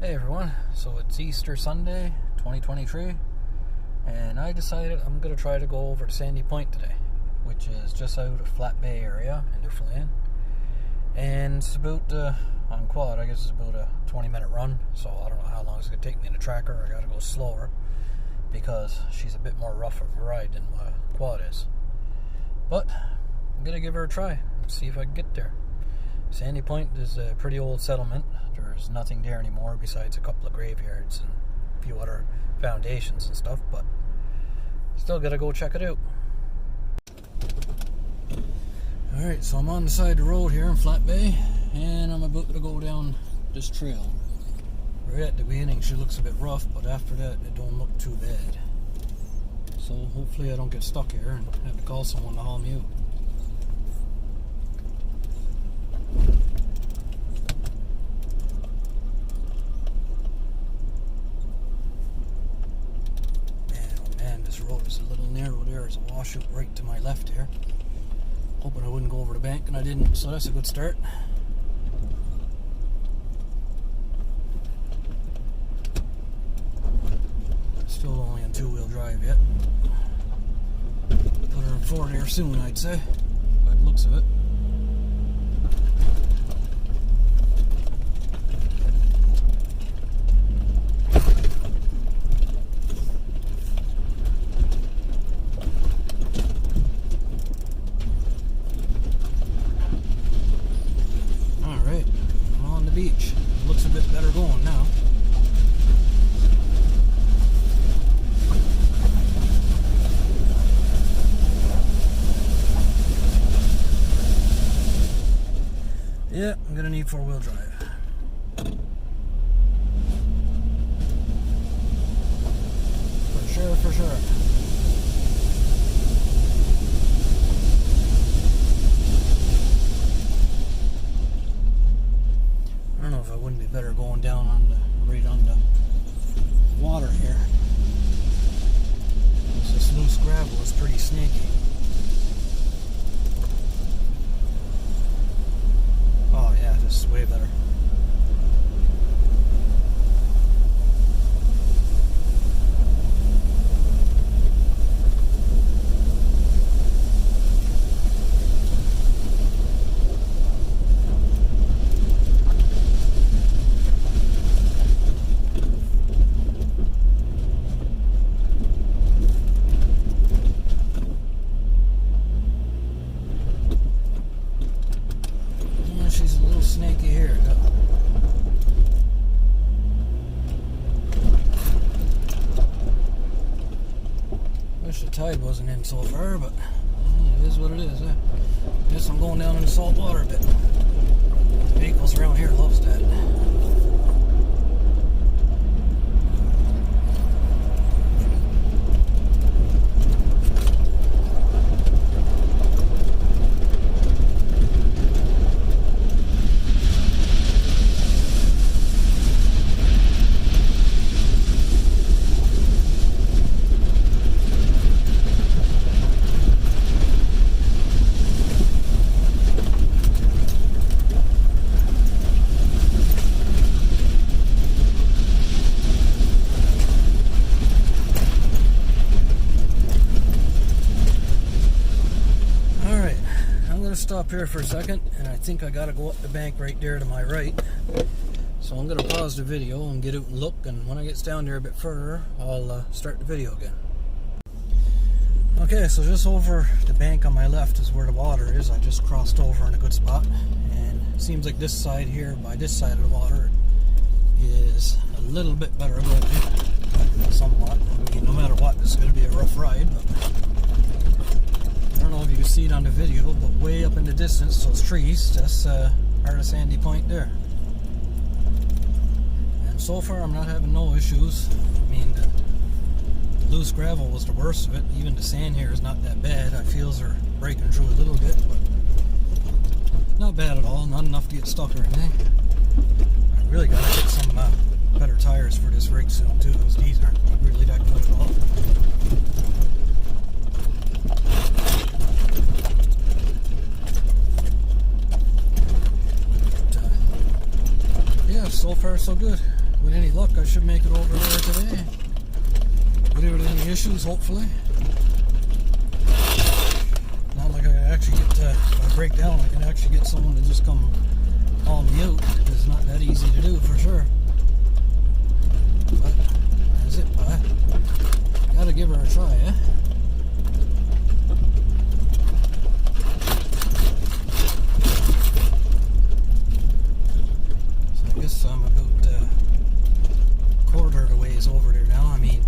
Hey everyone, so it's Easter Sunday 2023 and I decided I'm going to try to go over to Sandy Point today, which is just out of Flat Bay area in Newfoundland, and it's about, on quad, I guess it's about a 20-minute run, so I don't know how long it's going to take me in the tracker. I got to go slower because she's a bit more rough of a ride than what a quad is, but I'm going to give her a try and see if I can get there. Sandy Point is a pretty old settlement. There's nothing there anymore besides a couple of graveyards and a few other foundations and stuff, but still gotta go check it out. Alright, so I'm on the side of the road here in Flat Bay, and I'm about to go down this trail. Right at the beginning she looks a bit rough, but after that it don't look too bad. So hopefully I don't get stuck here and have to call someone to haul me out. Road is a little narrow. There is a washout right to my left here. Hoping I wouldn't go over the bank, and I didn't, so that's a good start. Still only on two-wheel drive yet. Put her in four there soon, I'd say, by the looks of it. Beach. It looks a bit better going now. Yeah, I'm gonna need four-wheel drive. For sure. I don't know if I wouldn't be better going down on right on the water here. This loose gravel is pretty snaky. Oh yeah, this is way better. She's a little snaky here. Wish the tide wasn't in so far, but it is what it is. Guess I'm going down in the salt water a bit. Vehicles around here loves that. Stop here for a second, and I think I gotta go up the bank right there to my right, so I'm gonna pause the video and get out and look, and when I get down there a bit further I'll start the video again. Okay, so just over the bank on my left is where the water is. I just crossed over in a good spot, and it seems like this side here, by this side of the water, is a little bit better going, somewhat. I mean, no matter what, this is gonna be a rough ride, but I don't know if you can see it on the video, but way up in the distance, those trees, that's part of Sandy Point there. And so far I'm not having no issues. I mean, the loose gravel was the worst of it. Even the sand here is not that bad. I feel they're breaking through a little bit, but not bad at all. Not enough to get stuck or anything. I really gotta get some better tires for this rig soon too, because these aren't really that good at all. But, yeah, so far so good. with any luck, I should make it over there today. Without any issues, hopefully. Not like I can actually get, if I break down, I can actually get someone to just come haul me out. It's not that easy to do, for sure. But, that's it, pie. Gotta give her a try, eh? So I guess I'm about quarter of the ways over there now. I mean,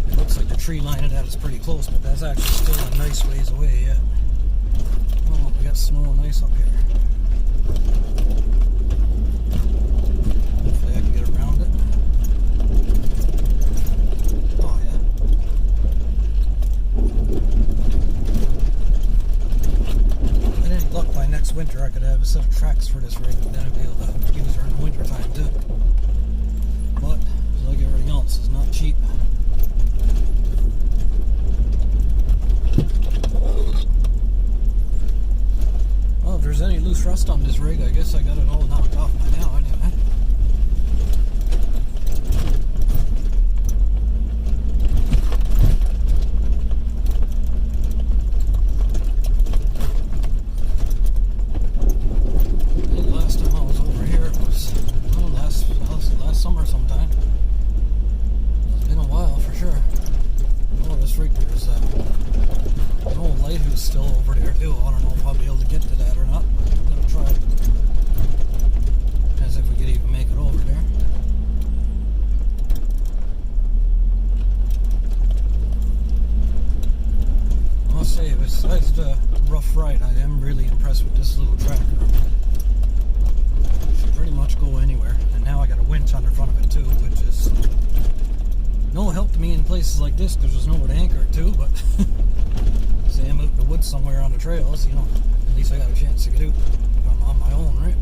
it looks like the tree line of that is pretty close, but that's actually still a nice ways away yet. Oh, we got snow and ice up here. Hopefully I can get around it. Oh yeah. With any luck, by next winter I could have a set of tracks for this rig, and then I'd be able to use her in the winter time too. But like everything else, it's not cheap. Well, if there's any loose rust on this rig, I guess I got it all knocked off by now anyway. The last time I was over here, it was last summer sometime. It's been a while for sure. Oh, this rig, there's an old lighthouse still over there too. I don't know if I'll be able to get to that or not, but I'm gonna try it. As if we could even make it over there. I'll say, besides the rough ride, I am really impressed with this little tractor. It should pretty much go anywhere. And now I got a winch on the front of it too, which is no help to me in places like this because there's nowhere to anchor it to, but say I'm out in the woods somewhere on the trails, you know, at least I got a chance to get out if I'm on my own, right?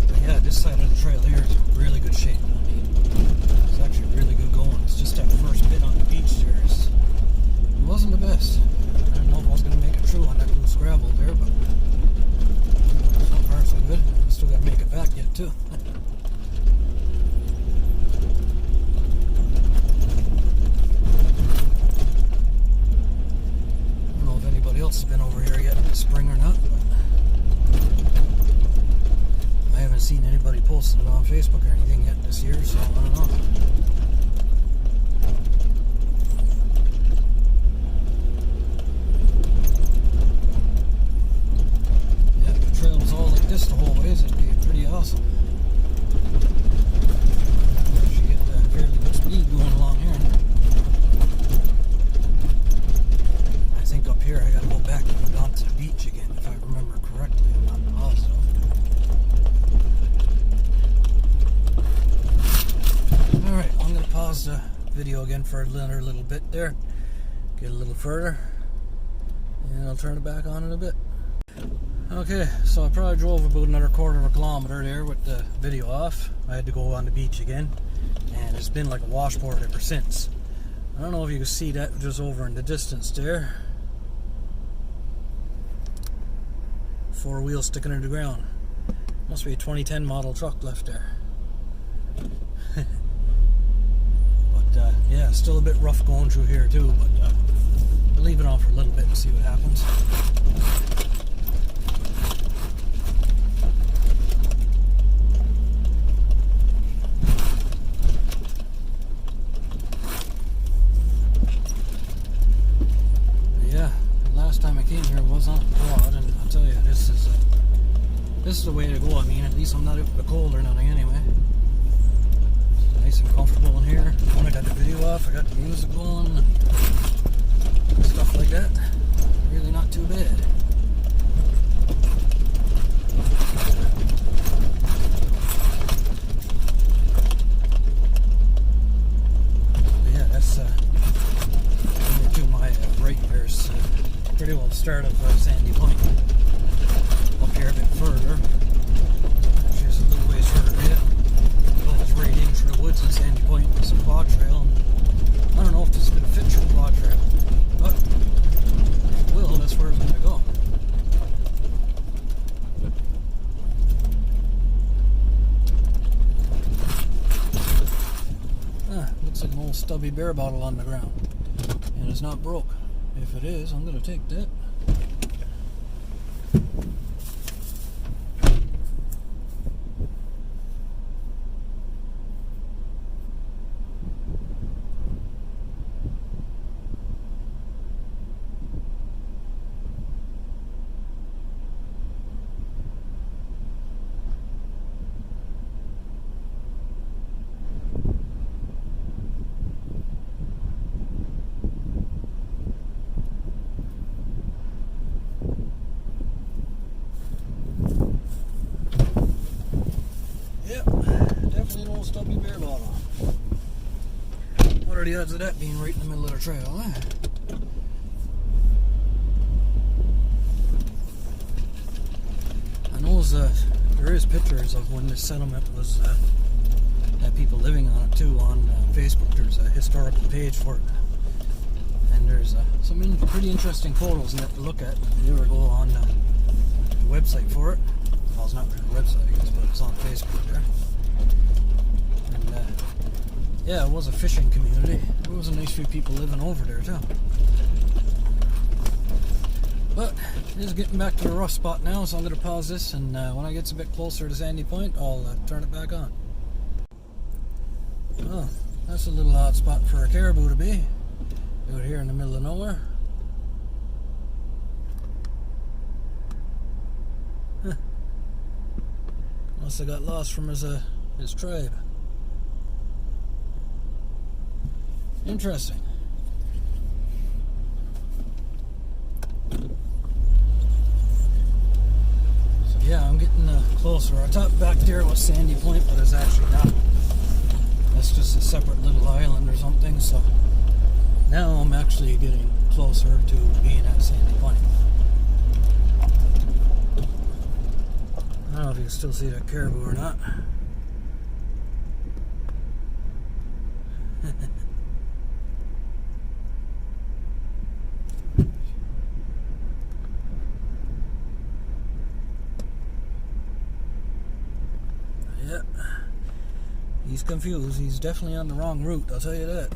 But yeah, this side of the trail here is in really good shape. I mean, it's actually really good going. It's just that first bit on the beach there it wasn't the best. I didn't know if I was going to make it through on that loose gravel there, but so far so good. I still got to make it back yet too. I don't know if anybody else has been over here yet in the spring or not, but I haven't seen anybody posting it on Facebook or anything yet this year, so I don't know. This the whole ways, it'd be pretty awesome. Should get that fairly good speed going along here. I think up here I gotta go back and down to the beach again, if I remember correctly. I'm not positive. Alright, I'm gonna pause the video again for another little bit there. Get a little further. And I'll turn it back on in a bit. Okay, so I probably drove about another quarter of a kilometer there with the video off. I had to go on the beach again, and it's been like a washboard ever since. I don't know if you can see that just over in the distance there. 4 wheels sticking in the ground. Must be a 2010 model truck left there. But yeah, still a bit rough going through here too, but I'll leave it on for a little bit and see what happens. Time I came here was on broad, and I'll tell you, this is the way to go. I mean, at least I'm not out in the cold or nothing anyway. It's nice and comfortable in here. When I got the video off, I got the music going and stuff like that. Really not too bad. But yeah, that's over to my right there's pretty well the start of Sandy Point. Up here a bit further. Actually, it's a little ways further yet. It goes right in through the woods in Sandy Point. It's a quad trail. And I don't know if this is going to fit through the quad trail, but if it will, that's where it's going to go. stubby beer bottle on the ground. And it's not broke. If it is, I'm going to take that. Definitely an old stubby beer bottle. What are the odds of that being right in the middle of the trail, eh? I know there is pictures of when this settlement was, had people living on it too on Facebook. There's a historical page for it. And there's some pretty interesting photos in it to look at. If you ever go on the website for it. Well, it's not really a website, I guess, but it's on Facebook there. And yeah, it was a fishing community. There was a nice few people living over there too. But it is getting back to the rough spot now, so I'm going to pause this, and when I get a bit closer to Sandy Point, I'll turn it back on. Well, that's a little odd spot for a caribou to be, out here in the middle of nowhere. Huh. Must have got lost from his tribe. Interesting. So yeah, I'm getting closer. I thought back there was Sandy Point, but it's actually not. That's just a separate little island or something. So now I'm actually getting closer to being at Sandy Point. I don't know if you can still see that caribou or not. Yeah, he's confused. He's definitely on the wrong route, I'll tell you that.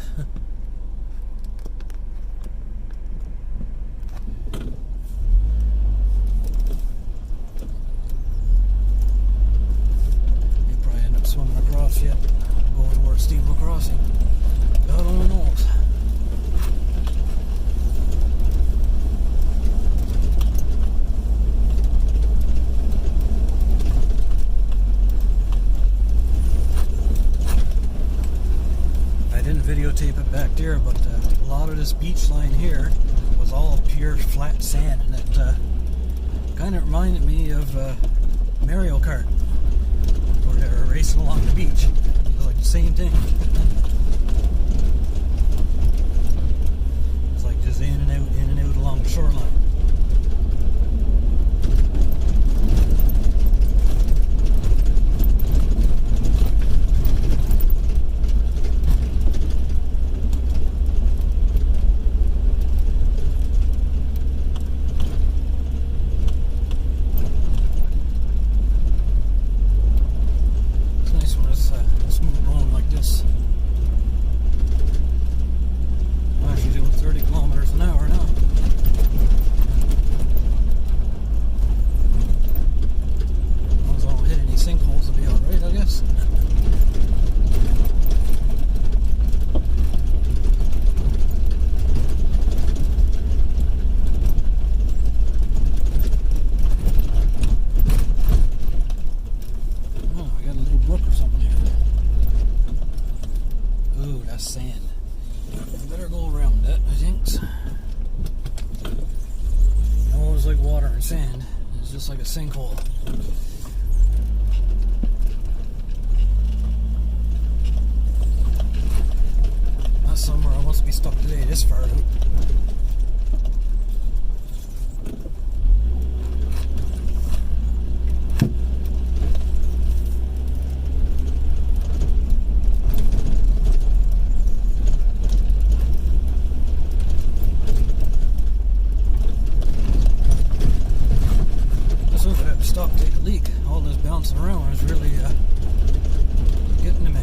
He'll probably end up swimming across yet, going towards Steeple Crossing. God only knows. Videotape it back there, but a lot of this beach line here was all pure flat sand, and it kind of reminded me of Mario Kart, where they were racing along the beach. It was like the same thing. It's like just in and out along the shoreline. Sand. I better go around that, I think. I always like water and sand. It's just like a sinkhole. Not somewhere I must be stuck today this far out. Take a leak. All this bouncing around is really getting to me.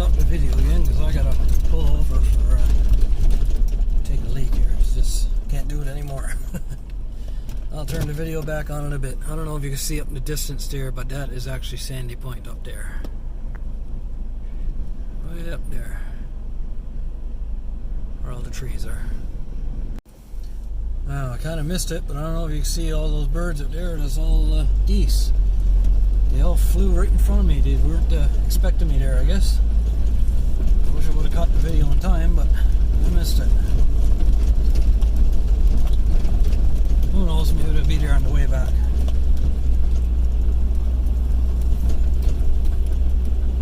stop the video again because I gotta pull over for take a leak here. It's just can't do it anymore. I'll turn the video back on in a bit. I don't know if you can see up in the distance there, but that is actually Sandy Point up there. Right up there. Where all the trees are. Wow, I kind of missed it, but I don't know if you can see all those birds up there. There's all geese. They all flew right in front of me. They weren't expecting me there, I guess. I wish I would have caught the video in time, but I missed it. Who knows, maybe it'll be there on the way back.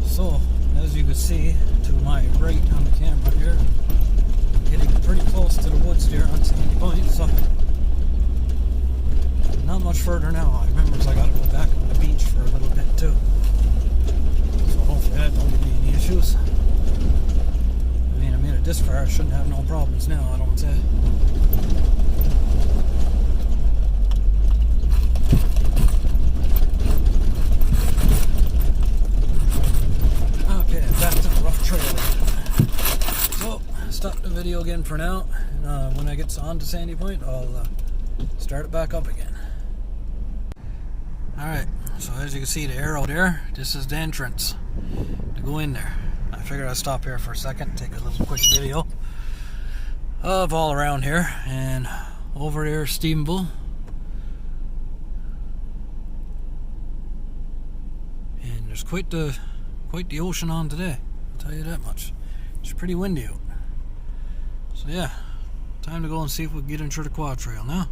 So, as you can see to my right on the camera here, I'm getting pretty close to the woods there on Sandy Point, so not much further now. I remember I got to go back on the beach for a little bit too. So hopefully that don't give me any issues. I mean, I made it this far, I shouldn't have no problems now, I don't say. Okay, back to the rough trail. So, stop the video again for now. When I get on to Sandy Point, I'll start it back up again. Alright, so as you can see the arrow there, this is the entrance to go in there. I figured I'd stop here for a second, take a little quick video of all around here. And over there, Stephenville. And there's quite the ocean on today, I'll tell you that much. It's pretty windy out. So yeah, time to go and see if we can get into the quad trail now.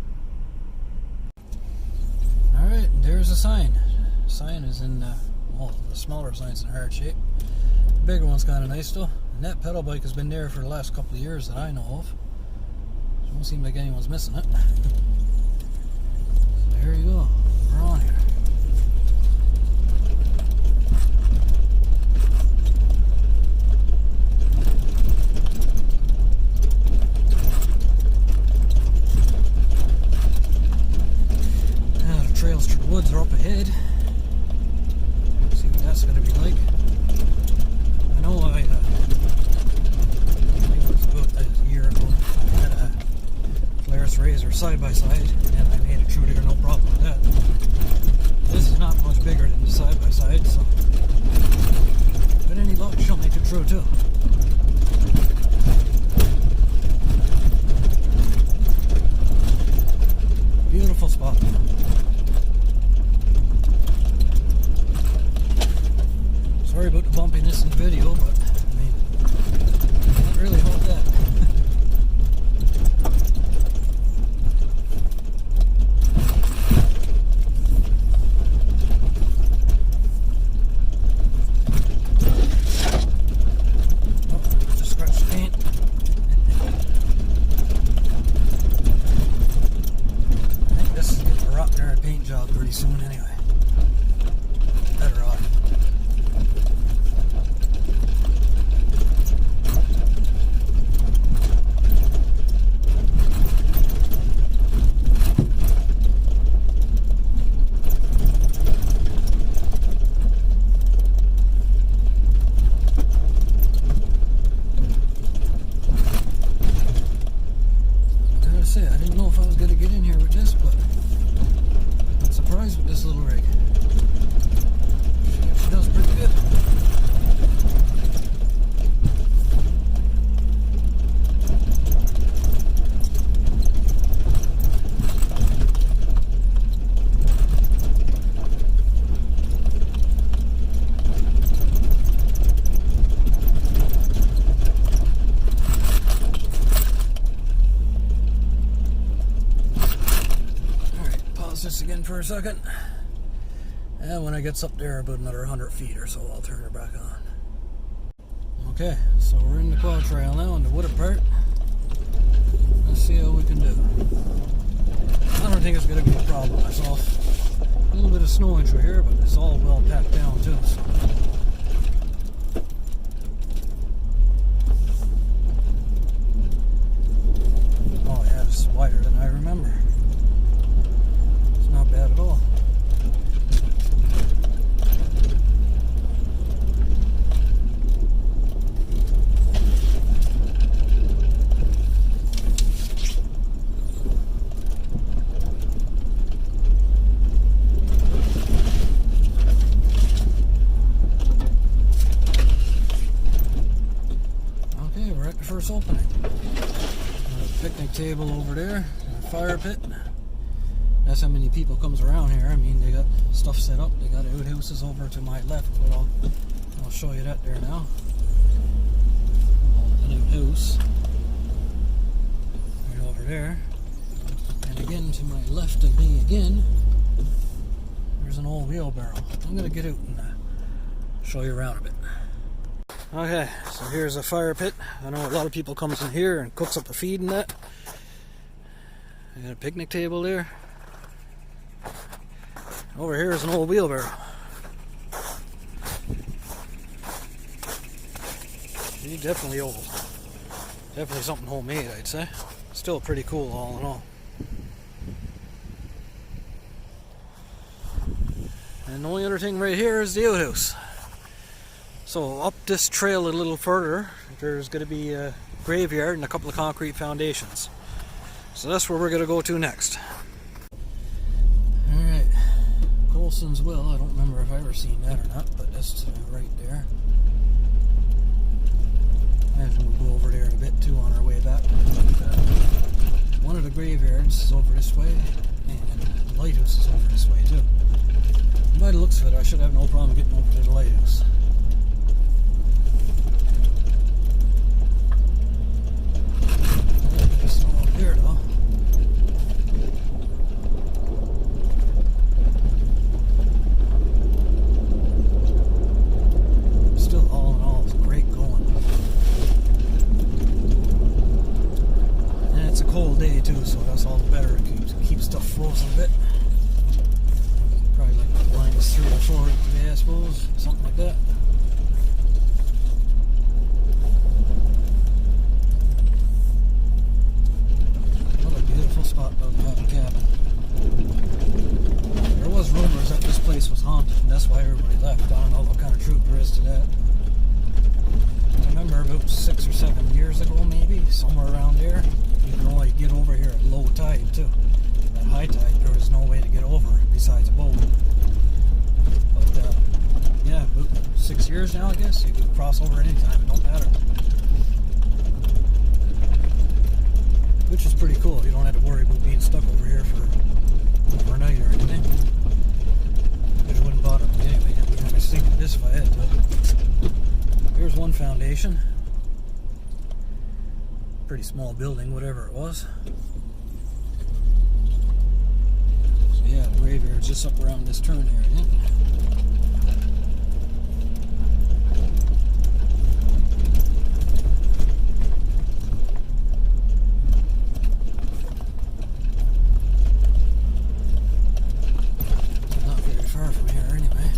Alright, there's a sign. The sign is in, well, the smaller sign's in hard shape. The bigger one's kind of nice though. And that pedal bike has been there for the last couple of years that I know of. It don't seem like anyone's missing it. So there you go. We're on here. Trails through the woods are up ahead. See what that's going to be like. I know I think it was about a year ago, I had a Polaris Razor side by side, and I made it through there, no problem with that. This is not much bigger than the side by side, so with any luck, she'll make it through too. Beautiful spot. Sorry about the bumpiness in the video, but I mean, can't really help that. Oh, just scratched the paint. I think this is getting a rock yard paint job pretty soon anyway. Better off. I didn't know if I was going to get in here with this, but I'm surprised with this little rig. She does pretty good. This again for a second, and when it gets up there about another 100 feet or so, I'll turn her back on. Okay, so we're in the quad trail now in the wooded part. Let's see how we can do. I don't think it's going to be a problem myself. A little bit of snow in through here, but it's all well packed down too. So. Oh yeah, it's wider than I remember. Not bad at all. first opening. A picnic table over there, and a fire pit. That's how many people comes around here. I mean, they got stuff set up. They got outhouses over to my left, but I'll show you that there now. An outhouse right over there, and again to my left of me again, there's an old wheelbarrow. I'm gonna get out and show you around a bit. Okay, so here's a fire pit. I know a lot of people comes in here and cooks up a feed and that. I got a picnic table there. Over here is an old wheelbarrow. He's definitely old. Definitely something homemade, I'd say. Still pretty cool all in all. And the only other thing right here is the outhouse. So up this trail a little further, there's going to be a graveyard and a couple of concrete foundations. So that's where we're going to go to next. Alright, Colson's Well. I don't remember if I've ever seen that or not, but that's right there. And we'll go over there in a bit too on our way back. One of the graveyards is over this way, and the lighthouse is over this way too. By the looks of it, I should have no problem getting over to the lighthouse. There's no up here though. Still, all in all, it's great going. And it's a cold day too, so that's all the better. It keeps stuff frozen a bit. Probably like -3 or 4 today, I suppose, something like that. Another beautiful spot about to have a cabin. There was rumors that this place was haunted, and that's why everybody left. I don't know what kind of truth there is to that. I remember about 6 or 7 years ago, maybe, somewhere around there, you can only get over here at low tide too. At high tide, there was no way to get over besides a boat. But yeah, about 6 years now, I guess. You can cross over at any time, it don't matter. Which is pretty cool. You don't have to worry about being stuck over here for overnight or anything. It wouldn't bother me anyway. I'd be thinking this if I had to. Here's one foundation. Pretty small building, whatever it was. So yeah, the graveyard's just up around this turn here, I think. Not very far from here anyway.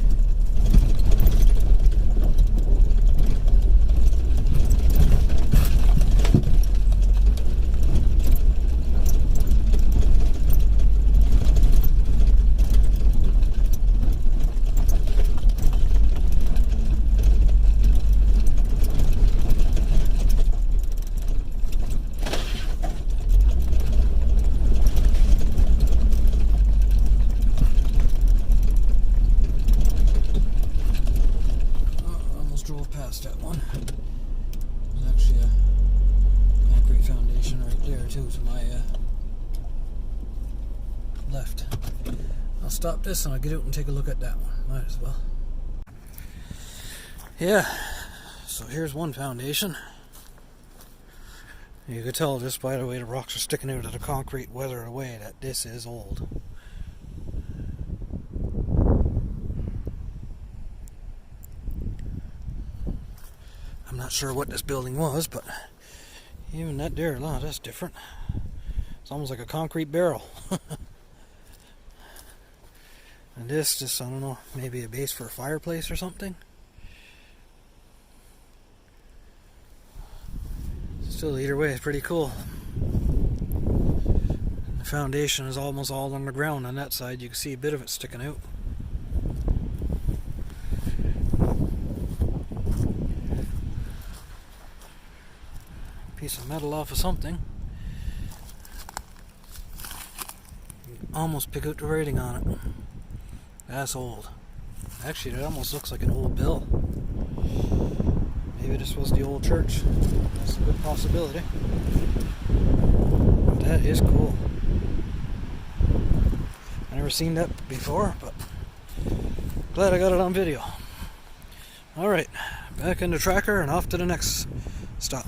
That one. There's actually a concrete foundation right there too to my left. I'll stop this and I'll get out and take a look at that one. Might as well. Yeah, so here's one foundation. You could tell just by the way the rocks are sticking out of the concrete weathered away that this is old. I'm not sure what this building was, but even that there, no, that's different. It's almost like a concrete barrel. And this just, I don't know, maybe a base for a fireplace or something. Still, either way, it's pretty cool. The foundation is almost all underground on that side. You can see a bit of it sticking out. Piece of metal off of something. You can almost pick out the writing on it. That's old. Actually, it almost looks like an old bill. Maybe this was the old church. That's a good possibility. But that is cool. I never seen that before, but glad I got it on video. Alright, back in the tracker and off to the next stop.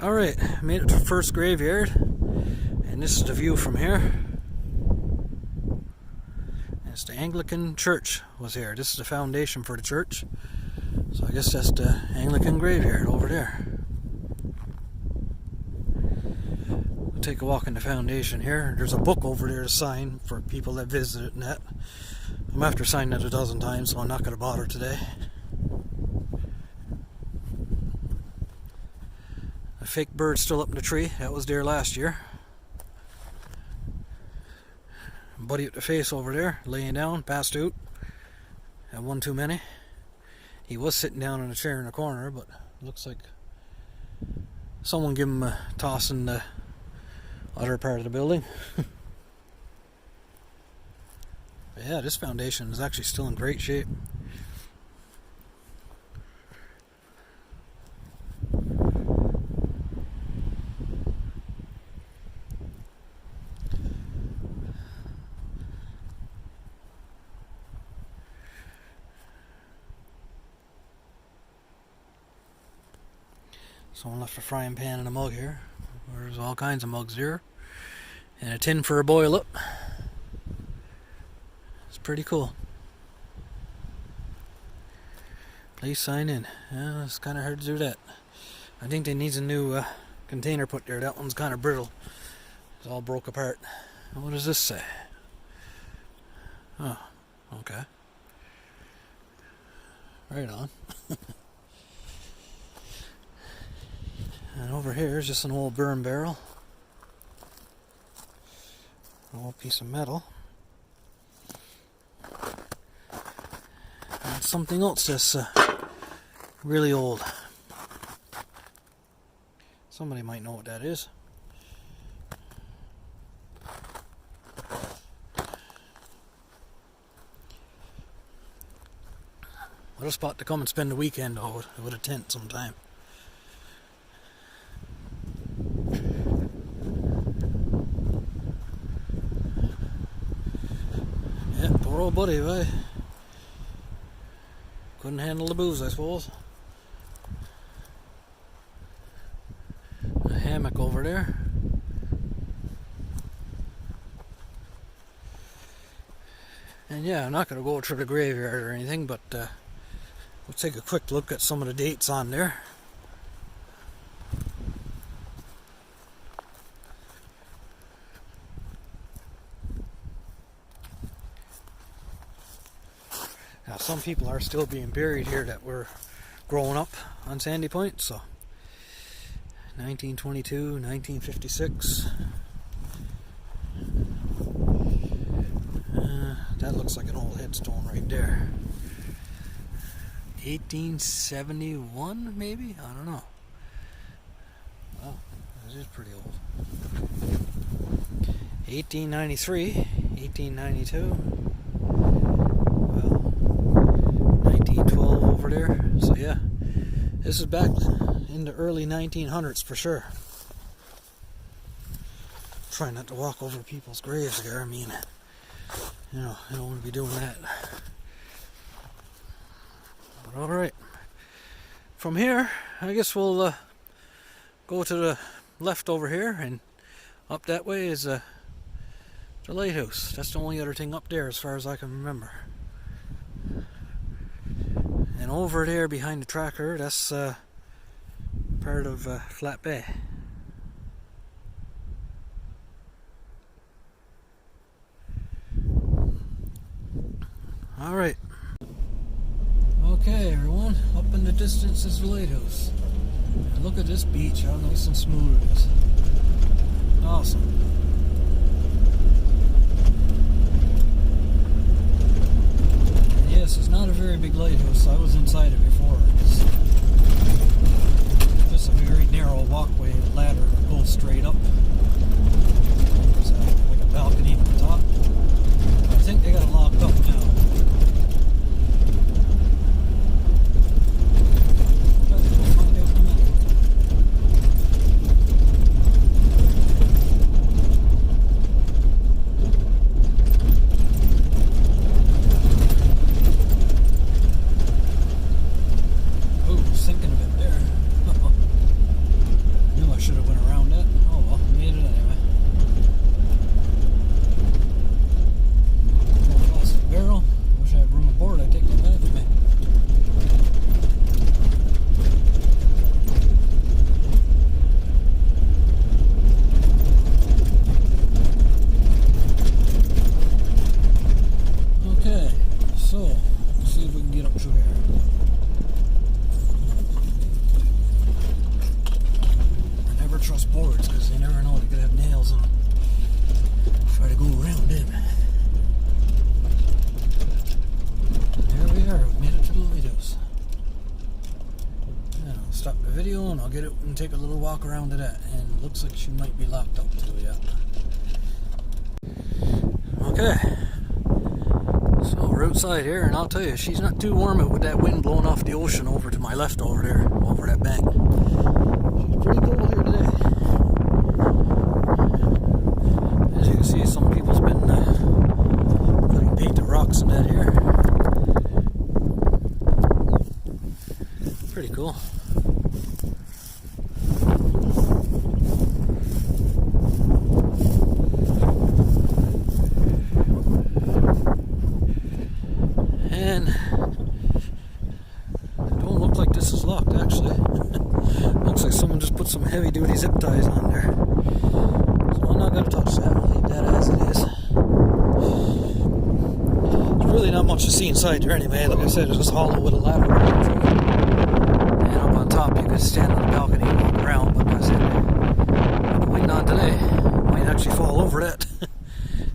Alright, made it to the first graveyard, and this is the view from here. It's the Anglican church was here. This is the foundation for the church. So I guess that's the Anglican graveyard over there. We'll take a walk in the foundation here. There's a book over there to sign for people that visit it and that. I'm after signing it a dozen times, so I'm not going to bother today. A fake bird still up in the tree. That was there last year. Buddy with the face over there, laying down, passed out. Had one too many. He was sitting down in a chair in the corner, but looks like someone gave him a toss in the other part of the building. But yeah, this foundation is actually still in great shape. Someone left a frying pan and a mug here. There's all kinds of mugs here. And a tin for a boil up. It's pretty cool. Please sign in. Yeah, it's kind of hard to do that. I think they need a new container put there. That one's kind of brittle. It's all broke apart. What does this say? Oh, okay. Right on. And over here is just an old burn barrel. An old piece of metal. And something else that's really old. Somebody might know what that is. What a spot to come and spend the weekend with a tent sometime. Poor old buddy, right? Couldn't handle the booze, I suppose. A hammock over there. And yeah, I'm not going to go to the graveyard or anything, but we'll take a quick look at some of the dates on there. Now, some people are still being buried here that were growing up on Sandy Point, so 1922, 1956. That looks like an old headstone right there. 1871, maybe? I don't know. Well, this is pretty old. 1893, 1892. 1912 over there. So yeah, this is back in the early 1900s for sure. Try not to walk over people's graves there. I mean, you know, I don't want to be doing that. But alright. From here, I guess we'll go to the left over here, and up that way is the lighthouse. That's the only other thing up there as far as I can remember. And over there behind the tracker, that's part of Flat Bay. Alright. Okay, everyone, up in the distance is the lighthouse. And look at this beach, how nice and smooth it is. Awesome. And yes, it's not a very big lighthouse. I was inside it before. It's just a very narrow walkway and ladder that goes straight up. There's like a balcony at the top. I think they got it locked up now. truss boards because you never know, they could have nails in them. Try to go around them. There we are, we've made it to the lighthouse. Yeah, I'll stop the video and I'll get it and take a little walk around to that. And it looks like she might be locked up too, yeah. Okay. So we're outside here, and I'll tell you, she's not too warm out with that wind blowing off the ocean over to my left over there, over that bank. She's pretty cold here today. As you can see, some people's been putting painted rocks in that here. Pretty cool. And it don't look like this is locked, actually. Looks like someone just put some heavy duty zip ties on there. So I'm not going to touch that. I'll leave that as it is. There's really not much to see inside there anyway. Like I said, it's just hollow with a ladder running through it. And up on top you can stand on the balcony and walk around, but that's it. With the wind on today, might actually fall over that.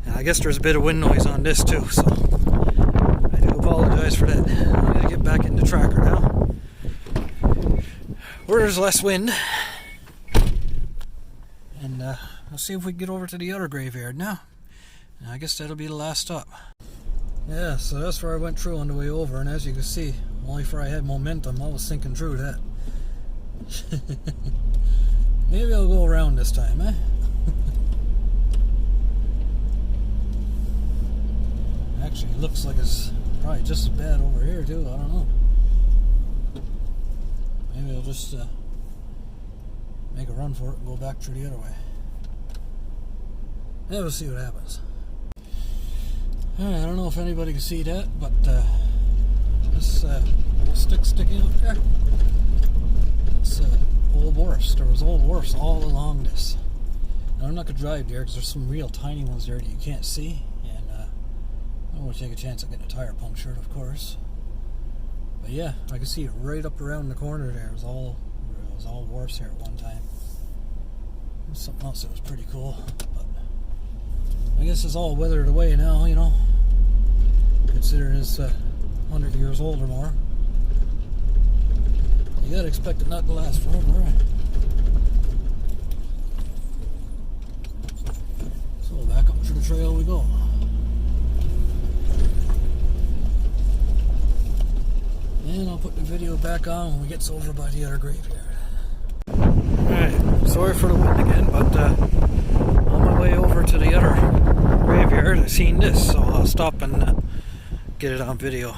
And I guess there's a bit of wind noise on this too, so I do apologize for that. I'm going to get back into tracker now, where there's less wind. And let's see if we can get over to the other graveyard now. And I guess that'll be the last stop. Yeah, so that's where I went through on the way over, and as you can see, only for I had momentum, I was sinking through that. Maybe I'll go around this time, eh? Actually, it looks like it's probably just as bad over here too, I don't know. Maybe I'll just make a run for it and go back through the other way. Yeah, we'll see what happens. I don't know if anybody can see that, but this little stick sticking up there, it's old wharfs. There was old wharfs all along this. Now, I'm not going to drive there because there's some real tiny ones there that you can't see, and I don't want to take a chance of getting a tire punctured, of course. But yeah, I can see it right up around the corner there. It was all wharfs here at one time. There's something else that was pretty cool, but I guess it's all weathered away now, you know, considering it's 100 years old or more. You gotta expect it not to last forever, right? So back up to the trail we go. And I'll put the video back on when we get over by the other graveyard. Alright, sorry for the wind again, but on my way over to the other graveyard, I seen this, so I'll stop and get it on video.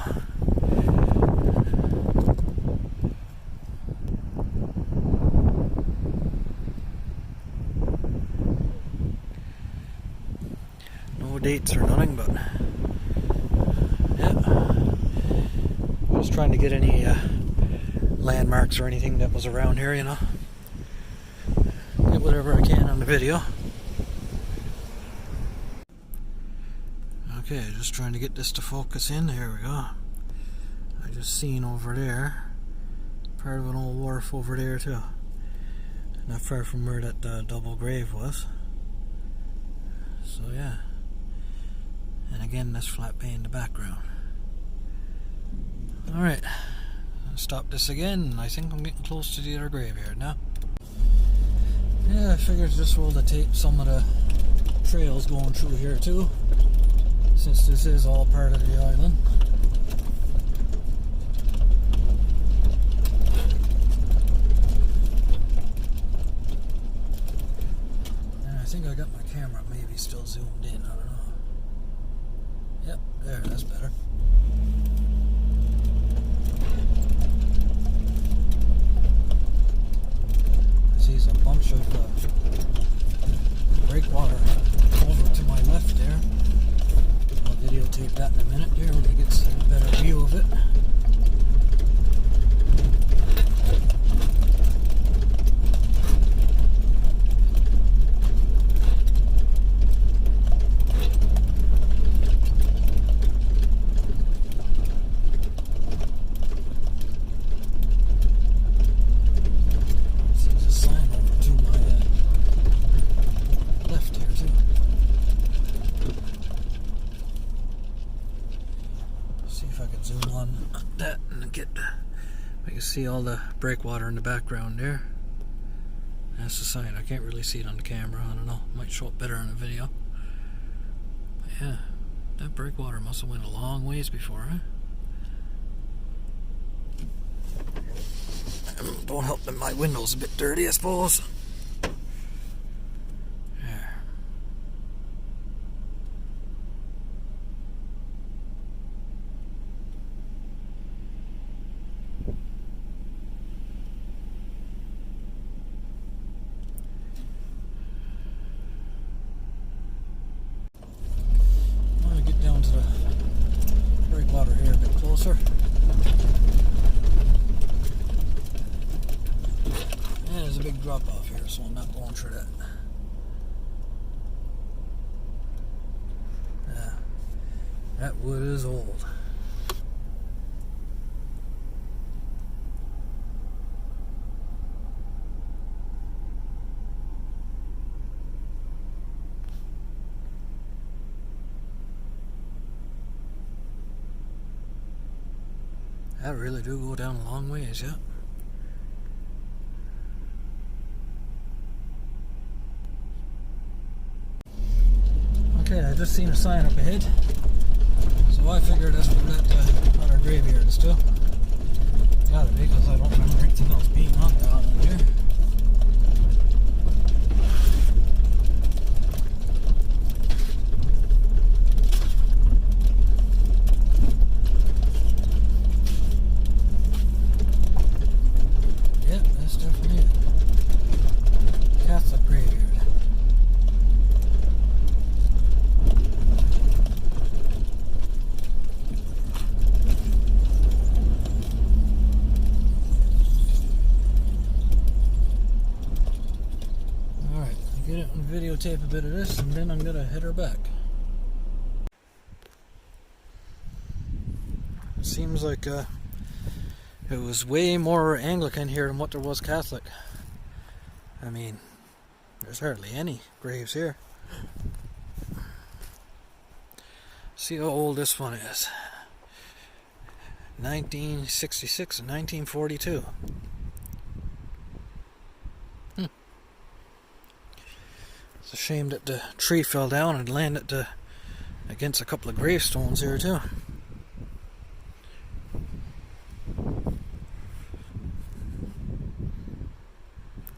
No dates or nothing, but yeah. I was trying to get any landmarks or anything that was around here, you know. Get whatever I can on the video. Okay, just trying to get this to focus in. There we go. I just seen over there part of an old wharf over there too. Not far from where that double grave was. So yeah. And again, this flat bay in the background. Alright. Stop this again. I think I'm getting close to the other graveyard now. Yeah, I figured just roll to tape some of the trails going through here too, since this is all part of the island. And I think I got my camera maybe still zoomed in, I don't know. Yep, there, that's better. I see a bunch of breakwater over to my left there. I'll videotape that in a minute here when it gets a better view of it. see all the breakwater in the background there. That's the sign. I can't really see it on the camera. I don't know. It might show up better in the video. But yeah, that breakwater must have went a long ways before, huh? Don't help that my window's a bit dirty, I suppose. There. I'm gonna get down to the breakwater here a bit closer. And there's a big drop off here, so I'm not going through that. Yeah, that wood is old. That really do go down a long ways, yeah. Okay, I just seen a sign up ahead, so I figured that's what that on our graveyard is too. Gotta be, because I don't remember anything else being on the island here. Yep, that's definitely it. Catholic graveyard. Get it and videotape a bit of this, and then I'm gonna head her back. It seems like it was way more Anglican here than what there was Catholic. I mean, there's hardly any graves here. See how old this one is. 1966 and 1942. It's a shame that the tree fell down and landed against a couple of gravestones here too.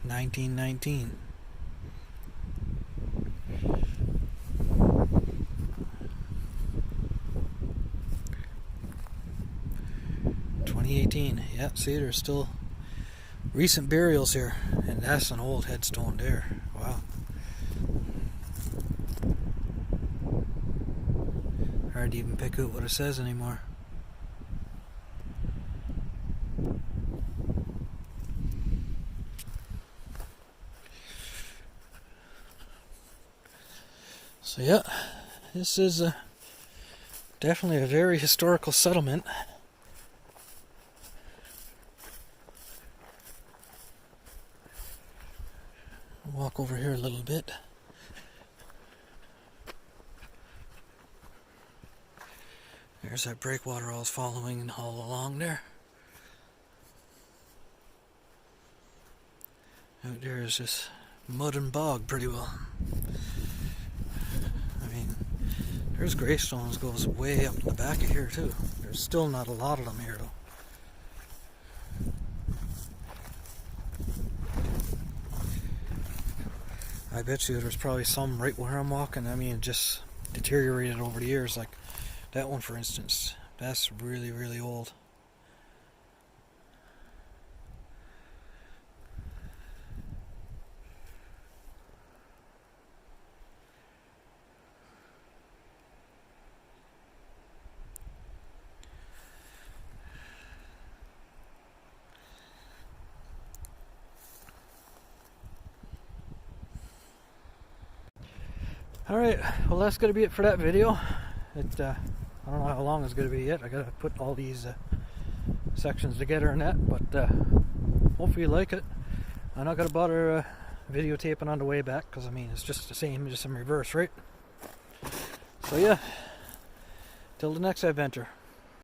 $1919. $2018. Yeah, see, there's still recent burials here, and that's an old headstone there. Wow. Hard to even pick out what it says anymore. So yeah, this is definitely a very historical settlement. Walk over here a little bit. There's that breakwater I was following all along there. Out there is this mud and bog pretty well. I mean, there's gravestones goes way up in the back of here too. There's still not a lot of them here though. I bet you there's probably some right where I'm walking. I mean, it just deteriorated over the years. Like that one, for instance, that's really, really old. Alright, well that's going to be it for that video. I don't know how long it's going to be yet. I got to put all these sections together and that, but hopefully you like it. I'm not going to bother videotaping on the way back, because I mean it's just the same, just in reverse, right? So yeah, till the next adventure.